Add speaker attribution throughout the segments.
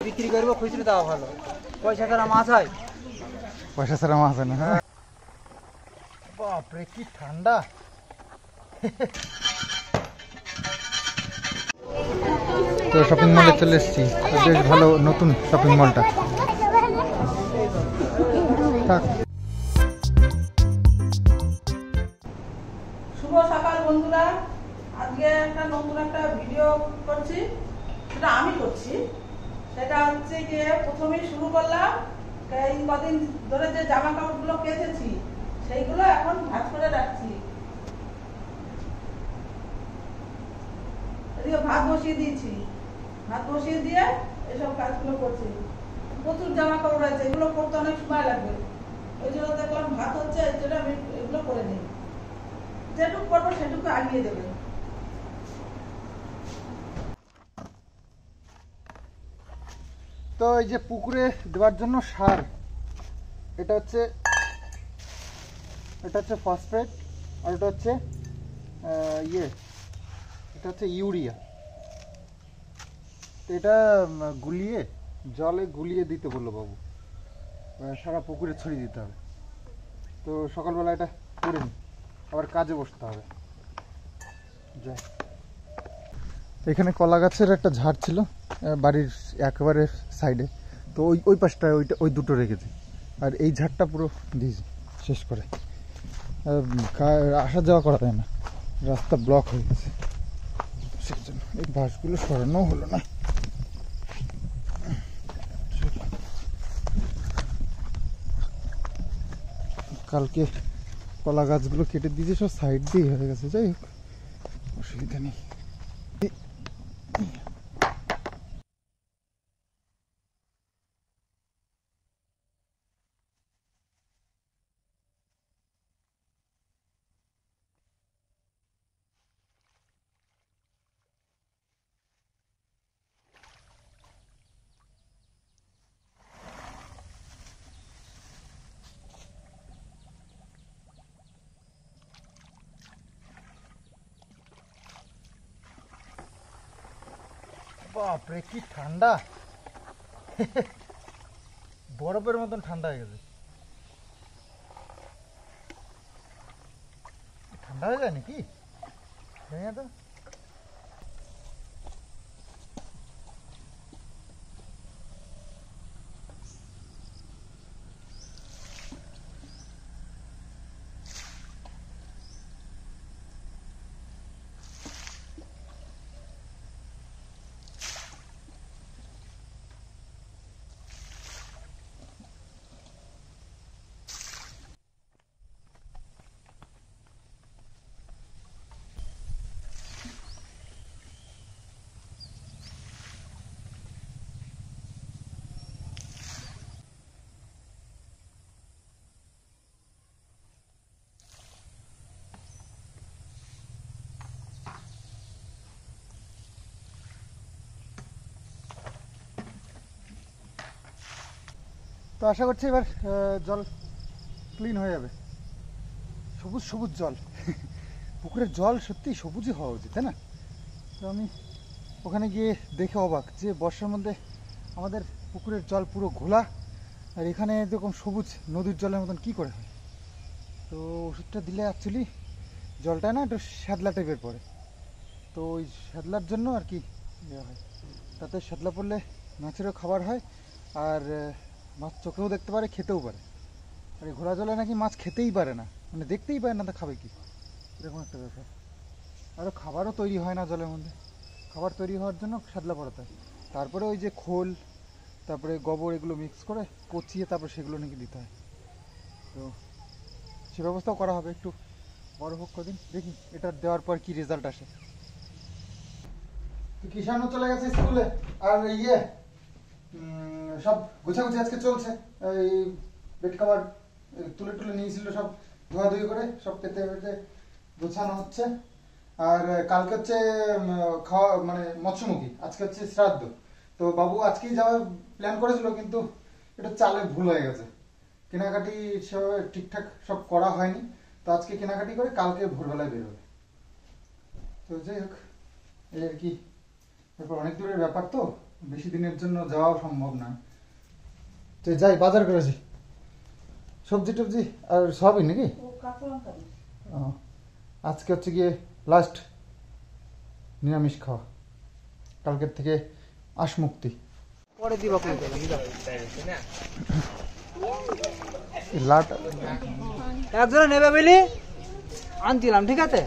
Speaker 1: বিক্রি করবো, খুচরো দেওয়া ভালো। পয়সা ছাড়া মাছ হয়?
Speaker 2: পয়সা ছাড়া মাছ হয় না। হ্যাঁ, বাপরে কি ঠান্ডা। তো শপিং মলে চলে এসেছি, বেশ ভালো নতুন শপিং মলটা।
Speaker 3: শুভ সকাল বন্ধুরা, আজকে একটা নতুন একটা ভিডিও করছি, সেটা আমি করছি। সেটা হচ্ছে গিয়ে প্রথমেই শুরু করলাম, এই কদিন ধরে যে জামা কাপড়গুলো কেচেছি সেইগুলো এখন ভাঁজ করে রাখছি। এদিকে ভাত বসিয়ে দিয়েছি, ভাত বসিয়ে দিয়ে এসব কাজগুলো করছি। প্রচুর জামা কাপড় আছে, এগুলো করতে অনেক সময় লাগবে, ওই জন্য দেখলাম ভাত হচ্ছে, এই জন্য আমি এগুলো করে নিই। যেটুকু করবো সেটুকু আগিয়ে দেবে।
Speaker 2: তো এই যে পুকুরে দেওয়ার জন্য সার, এটা হচ্ছে ফসফেট, আর এটা হচ্ছে এটা হচ্ছে ইউরিয়া। তো এটা জলে গুলিয়ে দিতে বললো বাবু, সারা পুকুরে ছড়িয়ে দিতে হবে। তো সকালবেলা এটা করে নি, আবার কাজে বসতে হবে। যাই, এখানে কলা গাছের একটা ঝাড় ছিল বাড়ির একেবারে সাইডে, তো ওই পাশটায় ওই দুটো রেখেছি, আর এই ঝাড়টা পুরো দিয়েছি শেষ করে। আসা যাওয়া করা যায় না, রাস্তা ব্লক হয়ে গেছে, সেই জন্য এই বাঁশগুলো সরানো হলো না। কালকে কলা গাছগুলো কেটে দিয়েছে, সব সাইড দিয়ে হয়ে গেছে। যাই হোক, অসুবিধা নেই। বাপরে কি ঠান্ডা, বরফের মতন ঠান্ডা হয়ে গেছে। ঠান্ডা হয়ে যায় নাকি? জানি তো। তো আশা করছি এবার জল ক্লিন হয়ে যাবে, সবুজ সবুজ জল। পুকুরের জল সত্যি সবুজই হওয়া উচিত, তাই না? তো আমি ওখানে গিয়ে দেখে অবাক যে বর্ষার মধ্যে আমাদের পুকুরের জল পুরো ঘোলা, আর এখানে এরকম সবুজ নদীর জলের মতন কি করে হয়। তো ওষুধটা দিলে অ্যাকচুয়ালি জলটা না একটু শ্যাদলা টাইপের পড়ে, তো ওই শ্যাদলার জন্য আর কি ইয়ে হয়, তাতে শ্যাদলা পড়লে মাছেরও খাবার হয়, আর মাছ চোখেও দেখতে পারে, খেতেও পারে। আর এই ঘোলা জলে নাকি মাছ খেতেই পারে না, মানে দেখতেই পারে না, তা খাবে কি, এরকম একটা ব্যাপার। আরও খাবারও তৈরি হয় না জলের মধ্যে, খাবার তৈরি হওয়ার জন্য শ্যাদলা পড়াতে হয়, তারপরে ওই যে খোল, তারপরে গোবর, এগুলো মিক্স করে পচিয়ে তারপরে সেগুলো নাকি দিতে হয়। তো সে ব্যবস্থাও করা হবে, একটু বড় হোক কদিন, দেখি এটা দেওয়ার পর কি রেজাল্ট আসে। তো কিষানও চলে গেছে স্কুলে, আর সব গোছাগুছি আজকে চলছে। এই বেড কভার তুলে নিয়েছিল, সব ধোয়াধুয়ি করে সব পেতে পেতে গোছানো হচ্ছে। আর কালকে হচ্ছে খাওয়া, মানে মৎস্যমুখী, আজকে হচ্ছে শ্রাদ্ধ। তো বাবু আজকেই যাওয়ার প্ল্যান করেছিল, কিন্তু এটা চালে ভুল হয়ে গেছে, কেনাকাটি সেভাবে ঠিকঠাক সব করা হয়নি। তো আজকে কেনাকাটি করে কালকে ভোরবেলায় বেরোবে। তো যাই হোক, এই আর কি, তারপর অনেক দূরের ব্যাপার, তো বেশি দিনের জন্য যাওয়াও সম্ভব না। তো যাই, বাজার করেছি, সবজি টবজি আর সবই নাকি। ও, আজকে হচ্ছে গিয়ে লাস্ট নিরামিষ খাওয়া, কালকের থেকে আঁশ মুক্তি।
Speaker 1: পরে দিবা কই
Speaker 2: লাট
Speaker 1: একজনে নেবে বলি আনছিলাম, ঠিক আছে।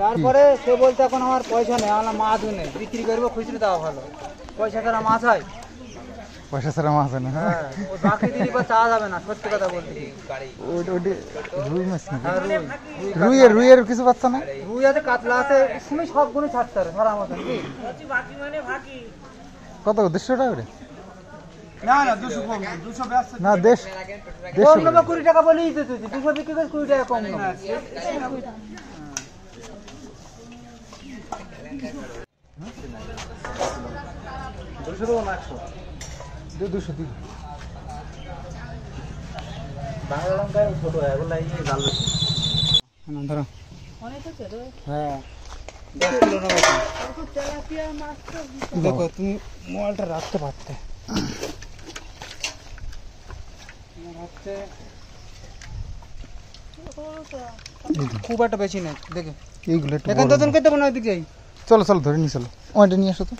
Speaker 1: তারপরে সে বলতে এখন আমার পয়সা নেই, আমার মাছও নেই, বিক্রি করবো, খুচরো দেওয়া ভালো। পয়সা ছাড়া মাছ হয়?
Speaker 2: পয়সা ছাড়া মাছ হয় না। হ্যাঁ,
Speaker 1: ও বাকি দিলি বা চাওয়া যাবে না, সত্যি কথা বলতে কি।
Speaker 2: রুই মাছ নাকি?
Speaker 1: হ্যাঁ,
Speaker 2: রুইয়ের কিছু পাচ্ছ না?
Speaker 1: রুই আছে, কাতলা আছে, তুমি সবগুলো ছাড়তে হবে সারা মতন কি।
Speaker 2: কত 150 টাকা করে?
Speaker 1: না না 200 কম, 200 ব্যস্ত
Speaker 2: না, দেশ
Speaker 1: কম নেবে 20 টাকা বলেই তো তুই 200 বিক্রি করে 20 টাকা কম নেবে। বাংলা লঙ্কায় ছোট এগুলো এই জাল বেশি। ধরো হ্যাঁ 10 কিলো নেবে। দেখো তুমি মোবাইলটা রাখতে পারতে, খুব একটা বেশি নেই। দেখে
Speaker 2: এইগুলো
Speaker 1: এখান তো করতে মনে হয় দিক যাই।
Speaker 2: চলো চলো ধরে নিয়ে চলো, ওইটা নিয়ে আসো তো।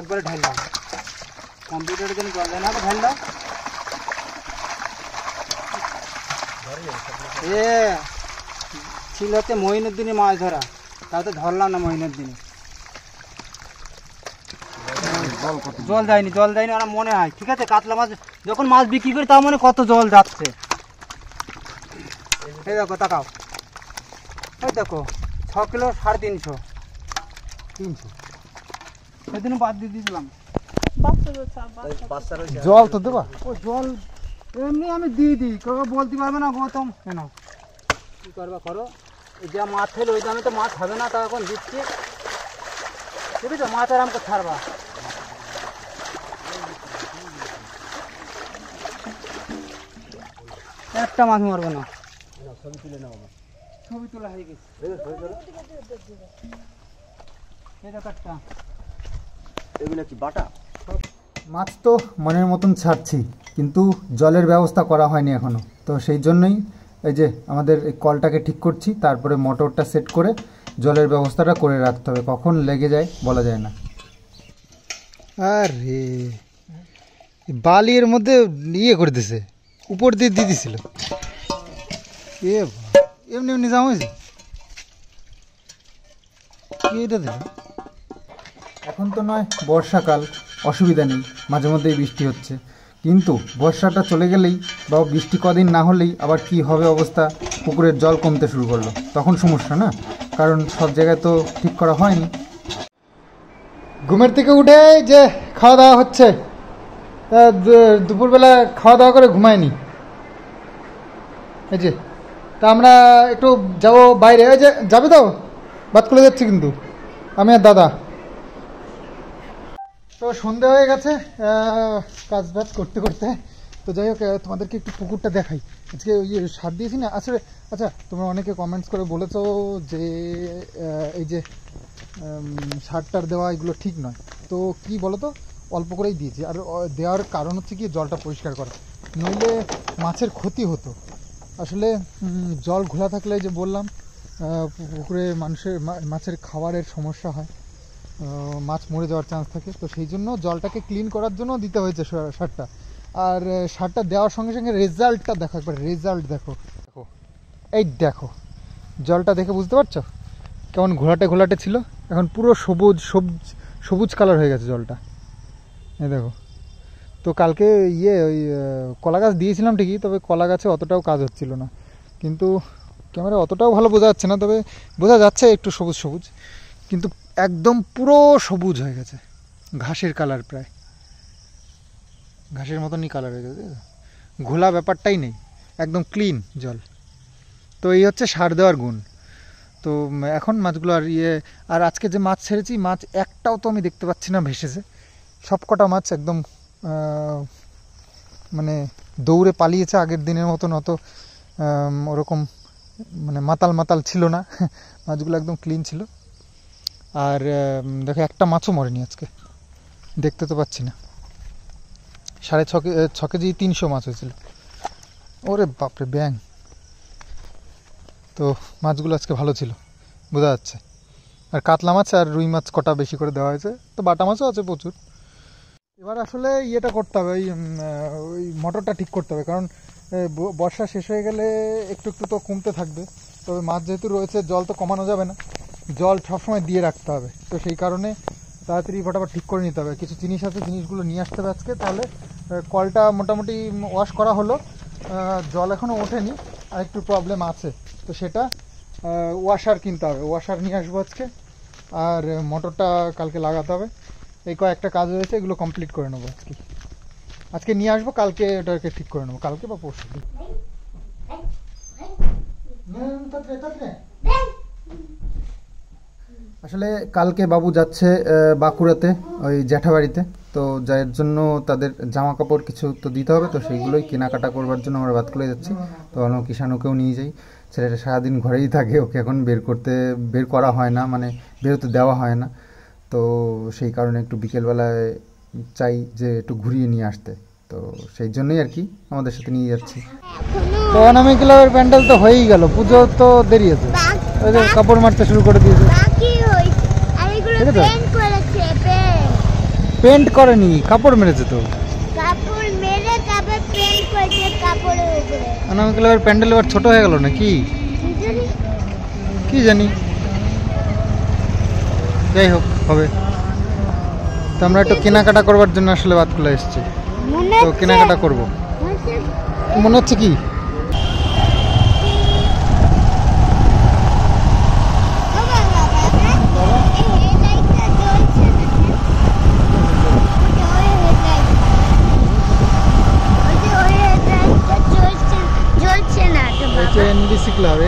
Speaker 1: একবারে ঢাল দাও, কম্পিউটারের জন্য জল দেয় না, ঢাল দাও। এ ছিল হচ্ছে মহিনুদ্দিনে মাছ ধরা, তাও তো ধরলাম না মহিনুদ্দিনে। জল দেয়নি, জল দেয়নি আমার মনে হয়, ঠিক আছে। কাতলা মাছ যখন মাছ বিক্রি করি তার মানে কত জল যাচ্ছে। এই দেখো তাকাও, ওই দেখো 6 কিলো 350, 300 সেদিন বাদ দিয়ে দিয়েছিলাম।
Speaker 2: জল তো দেবা?
Speaker 1: ও জল এমনি আমি দিয়ে দিই, কেউ বলতে পারবে না গৌতম কেন কী করবা করো। এই যা মাছ ফেলে ওই দামে তো মাছ হবে না, তা এখন দিচ্ছি, ঠিক আছে। মাছ আর আমাকে ছাড়বা। একটা মাছ মারবে না, ছবি তুলে নেবো, ছবি তোলা হয়ে গেছে। এই দেখো একটা, এগুলো কি বাটা?
Speaker 2: মাছ তো মনের মতন ছাড়ছি, কিন্তু জলের ব্যবস্থা করা হয়নি এখনো। তো সেই জন্যই এই যে আমাদের এই কলটাকে ঠিক করছি, তারপরে মোটরটা সেট করে জলের ব্যবস্থাটা করে রাখতে হবে, কখন লেগে যায় বলা যায় না। আরে বালি এর মধ্যে ইয়ে করে দিছে, উপর দিয়ে দিয়ে দিছিল। এমনি এমনি জাম হয়েছে, এটা দিল। এখন তো নয় বর্ষাকাল, অসুবিধা নেই, মাঝে মধ্যেই বৃষ্টি হচ্ছে, কিন্তু বর্ষাটা চলে গেলেই বা বৃষ্টি কদিন না হলেই আবার কি হবে অবস্থা, পুকুরের জল কমতে শুরু করলো, তখন সমস্যা না, কারণ সব জায়গায় তো ঠিক করা হয়নি। ঘুমের থেকে উঠে যে খাওয়া দাওয়া হচ্ছে, দুপুরবেলা খাওয়া দাওয়া করে ঘুমায়নি। এই যে তা আমরা একটু যাবো বাইরে, এই যে যাবে তো, বাদ করে যাচ্ছি কিন্তু আমি আর দাদা। তো সন্ধে হয়ে গেছে কাজ বাজ করতে করতে। তো যাই হোক, তোমাদেরকে একটু পুকুরটা দেখাই। আজকে ওই সার দিয়েছি না আসলে। আচ্ছা, তোমরা অনেকে কমেন্টস করে বলেছো যে এই যে সারটার দেওয়া এগুলো ঠিক নয়। তো কি বলো তো, অল্প করেই দিয়েছি, আর দেওয়ার কারণ হচ্ছে কি জলটা পরিষ্কার করা, নইলে মাছের ক্ষতি হতো। আসলে জল ঘোলা থাকলে যে বললাম পুকুরে মাছের খাবারের সমস্যা হয়, মাছ মরে যাওয়ার চান্স থাকে। তো সেই জন্য জলটাকে ক্লিন করার জন্য দিতে হয়েছে সারটা। আর সারটা দেওয়ার সঙ্গে সঙ্গে রেজাল্টটা দেখো, একবার রেজাল্ট দেখো। দেখো এই দেখো, জলটা দেখে বুঝতে পারছো কেমন ঘোলাটে ঘোলাটে ছিল, এখন পুরো সবুজ সবুজ কালার হয়ে গেছে জলটা। এই দেখো। তো কালকে ওই কলা গাছ দিয়েছিলাম ঠিকই, তবে কলা গাছে অতটাও কাজ হচ্ছিল না, কিন্তু ক্যামেরা অতটাও ভালো বোঝা যাচ্ছে না, তবে বোঝা যাচ্ছে একটু সবুজ সবুজ, কিন্তু একদম পুরো সবুজ হয়ে গেছে, ঘাসের কালার, প্রায় ঘাসের মতনই কালার হয়ে গেছে, ঘোলা ব্যাপারটাই নেই, একদম ক্লিন জল। তো এই হচ্ছে সার দেওয়ার গুণ। তো এখন মাছগুলো আর আজকে যে মাছ ছেড়েছি মাছ একটাও তো আমি দেখতে পাচ্ছি না ভেসেছে। সব কটা মাছ একদম মানে দৌড়ে পালিয়েছে, আগের দিনের মতন অত ওরকম মানে মাতাল মাতাল ছিল না। মাছগুলো একদম ক্লিন ছিল। আর দেখো একটা মাছও মরেনি আজকে, দেখতে তো পাচ্ছি না। 6.5 কেজি 300 মাছ হয়েছিল। ওরে বাপরে ব্যাং! তো মাছগুলো আজকে ভালো ছিল, বোঝা যাচ্ছে। আর কাতলা মাছ আর রুই মাছ কটা বেশি করে দেওয়া হয়েছে, তো বাটা মাছও আছে প্রচুর। এবার আসলে ইয়েটা করতে হবে, ওই মোটরটা ঠিক করতে হবে, কারণ বর্ষা শেষ হয়ে গেলে একটু একটু তো কমতে থাকবে। তবে মাছ যেহেতু রয়েছে জল তো কমানো যাবে না, জল সবসময় দিয়ে রাখতে হবে। তো সেই কারণে তাড়াতাড়ি ফটাফট ঠিক করে নিতে হবে। কিছু জিনিস আছে, জিনিসগুলো নিয়ে আসতে হবে আজকে। তাহলে কলটা মোটামুটি ওয়াশ করা হলো, জল এখনও ওঠেনি, আর একটু প্রবলেম আছে। তো সেটা ওয়াশার কিনতে হবে, ওয়াশার নিয়ে আসবো আজকে। আর মোটরটা কালকে লাগাতে হবে। এই কয়েকটা কাজ রয়েছে, এগুলো কমপ্লিট করে নেবো আজকে নিয়ে আসবো, কালকে ওটাকে ঠিক করে নেবো, কালকে বা পরশু। আসলে কালকে বাবু যাচ্ছে বাঁকুড়াতে, ওই জ্যাঠাবাড়িতে। তো যার জন্য তাদের জামা কাপড় কিছু তো দিতে হবে, তো সেইগুলোই কেনাকাটা করবার জন্য আমরা বাতকুলে যাচ্ছি। তো ভাবলাম কিষাণুকেও নিয়ে যাই, ছেলেটা সারাদিন ঘরেই থাকে, ওকে এখন বের করা হয় না, মানে বেরোতে দেওয়া হয় না। তো সেই কারণে একটু বিকেলবেলায় চাই যে একটু ঘুরিয়ে নিয়ে আসতে, তো সেই জন্যই আর কি আমাদের সাথে নিয়ে যাচ্ছি। তো অনামিক ক্লাবের প্যান্ডেল তো হয়েই গেল, পুজো তো দেরি আছে, ওই যে কাপড় মারতে শুরু করে দিয়েছে। পেন্ট করেনি, কাপড় মেরেছে তো। অনামিক ক্লাবের প্যান্ডেল এবার ছোট হয়ে গেল নাকি কি জানি, যাই হোক হবে। তো আমরা একটু কেনাকাটা করবার জন্য আসলে বাতকুলা এসেছি, তো কেনাকাটা করবো। মনে হচ্ছে কি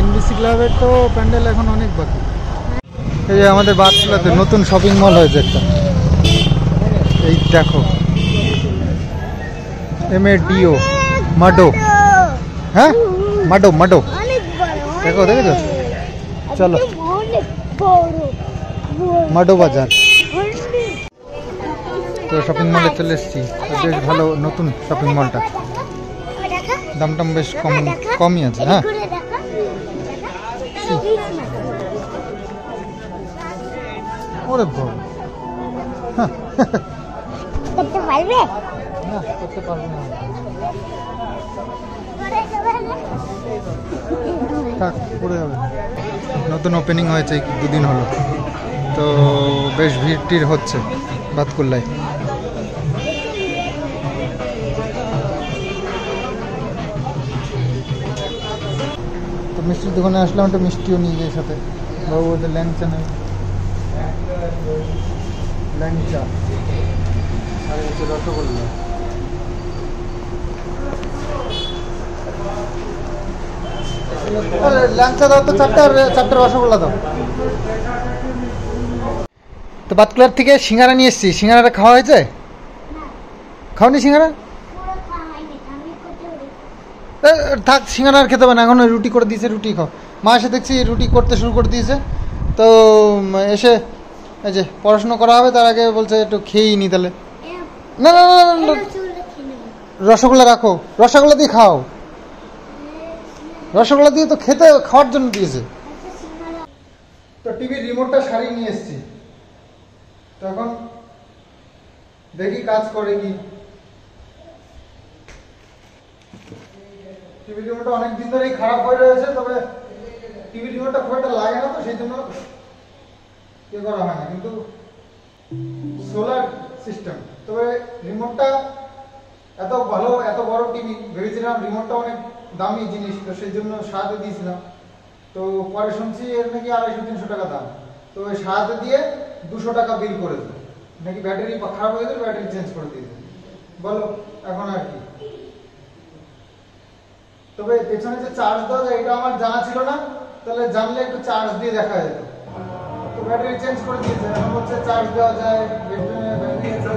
Speaker 2: এনবিসি ক্লাবের তো প্যান্ডেল এখন অনেক বাকি। এই যে আমাদের বাতকুলাতে নতুন শপিং মল হয়েছে একটা, এই দেখো MADO মাডো, হ্যাঁ মাডো দেখো, দেখেছো? চলো মাডো বাজার। তো শপিং মলে চলে এসেছি, বেশ ভালো নতুন শপিং মলটা, দামটাম বেশ কমই আছে। হ্যাঁ ওরে বাবা, করতে পারবে না, করতে পারবে না, থাক পড়ে যাবে। নতুন ওপেনিং হয়েছে, দুদিন হলো, তো বেশ ভিড় টিড় হচ্ছে বাতকুল্লায়। তো মিষ্টির দোকানে আসলাম, একটা মিষ্টিও নিয়ে যাই সাথে। বাবু ওদের ল্যাংচা নেই, ল্যাংচা আর হচ্ছে রসগোল্লা। ল্যাংচা দাও তো চারটে রসগোল্লা দাও। তো বাতকুলার থেকে সিঙ্গারা নিয়ে এসেছি, সিঙ্গারাটা খাওয়া হয়েছে? খাওনি সিঙ্গারা? থাক, সিঙ্গারা আর খেতে হবে না, এখন রুটি করে দিয়েছে, রুটি খাও। মা এসে দেখছি রুটি করতে শুরু করে দিয়েছে। তো এসে এই যে পড়াশুনো করা হবে, তার আগে বলছে একটু খেয়েই নি। তাহলে না না না, রসগোল্লা রাখো, রসগোল্লা দিয়ে খাও, রসগোল্লা দিয়ে তো খাওয়ার জন্য দিয়েছে। তো টিভির রিমোটটা সারিয়ে নিয়ে এসেছি, তো এখন দেখি কাজ করে কি। টিভি রিমোটটা অনেকদিন ধরেই খারাপ হয়ে রয়েছে, তবে টিভি রিমোটটা খুব একটা লাগে না, তো সেই জন্য করা হয় না। কিন্তু সোলার সিস্টেম, তবে রিমোটটা এত ভালো, এত বড় টিভি, ভেবেছিলাম রিমোটটা অনেক দামি জিনিস, তো সেই জন্য সাহায্য দিয়েছিলাম। তো পরে শুনছি এর নাকি 250-300 টাকা দাম। তো ওই সাহায্য দিয়ে 200 টাকা বিল করেছে, নাকি ব্যাটারি খারাপ হয়ে গেছে, ব্যাটারি চেঞ্জ করে দিয়েছে। বলো এখন আর কি। তবে পেছনে যে চার্জ দেওয়া যায় এটা আমার জানা ছিল না, তাহলে জানলে একটু চার্জ দিয়ে দেখা যেত। তো ব্যাটারি চেঞ্জ করে দিয়েছে, এখন হচ্ছে চার্জ দেওয়া যায়, ব্যাটারি যায়, অনেক কিছু।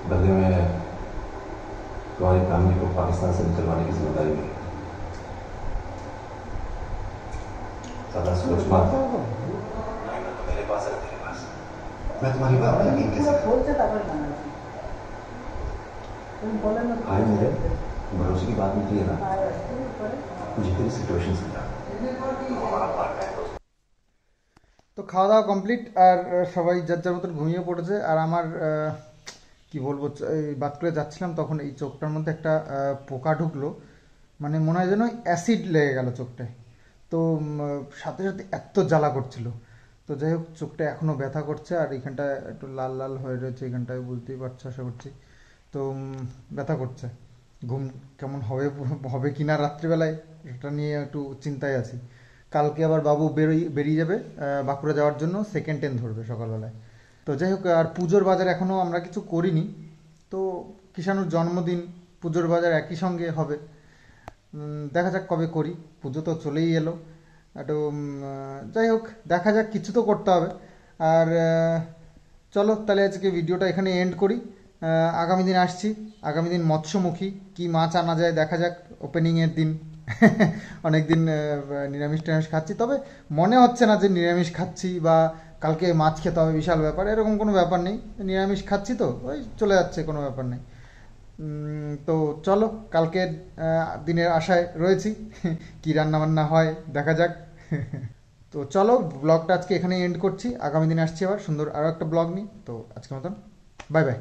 Speaker 4: बदले में तुम्हारी फैमिली को पाकिस्तान से निकलवाने की जिम्मेदारी मिली। ज्यादा सोच मत। मेरे पास है, तेरे पास। मैं तुम्हारी बात में यकीन कैसे करूं? भाई मेरे भरोसे की बात निकली है ना, मुझे तेरी सिचुएशन समझा।
Speaker 2: তো খাওয়া দাওয়া কমপ্লিট, আর সবাই যার যার মতন ঘুমিয়ে পড়েছে। আর আমার কি বলবো, এই বাথরুমে যাচ্ছিলাম তখন এই চোখটার মধ্যে একটা পোকা ঢুকলো, মানে মনে হয় যেন অ্যাসিড লেগে গেল চোখটায়। তো সাথে সাথে এত জ্বালা করছিল। তো যাই হোক, চোখটা এখনও ব্যথা করছে, আর এইখানটা একটু লাল লাল হয়ে রয়েছে, এইখানটায় বুঝতেই পারছো আশা করছি। তো ব্যথা করছে, ঘুম কেমন হবে কি না রাত্রিবেলায়, এটা নিয়ে একটু চিন্তায় আছি। কালকে আবার বাবু বেরিয়ে যাবে বাঁকুড়া যাওয়ার জন্য, সেকেন্ড ট্রেন ধরবে সকালবেলায়। তো যাই হোক, আর পুজোর বাজার এখনও আমরা কিছু করিনি। তো কিষাণুর জন্মদিন, পুজোর বাজার একই সঙ্গে হবে। দেখা যাক কবে করি, পুজো তো চলেই এলো। একটু যাই হোক, দেখা যাক, কিছু তো করতে হবে। আর চলো তাহলে আজকে ভিডিওটা এখানে এন্ড করি। আগামী দিন আসছি, আগামী দিন মৎস্যমুখী, কি মাছ আনা যায় দেখা যাক। ওপেনিংয়ের দিন অনেকদিন নিরামিষ টিরামিষ খাচ্ছি, তবে মনে হচ্ছে না যে নিরামিষ খাচ্ছি বা কালকে মাছ খেতে হবে বিশাল ব্যাপার, এরকম কোনো ব্যাপার নেই। নিরামিষ খাচ্ছি তো ওই চলে যাচ্ছে, কোনো ব্যাপার নেই। তো চলো, কালকের দিনের আশায় রয়েছি, কি রান্না বান্না হয় দেখা যাক। তো চলো, ব্লগটা আজকে এখানে এন্ড করছি। আগামী দিন আসছি আবার সুন্দর আরও একটা ব্লগ নিই। তো আজকের মতন বাই বাই।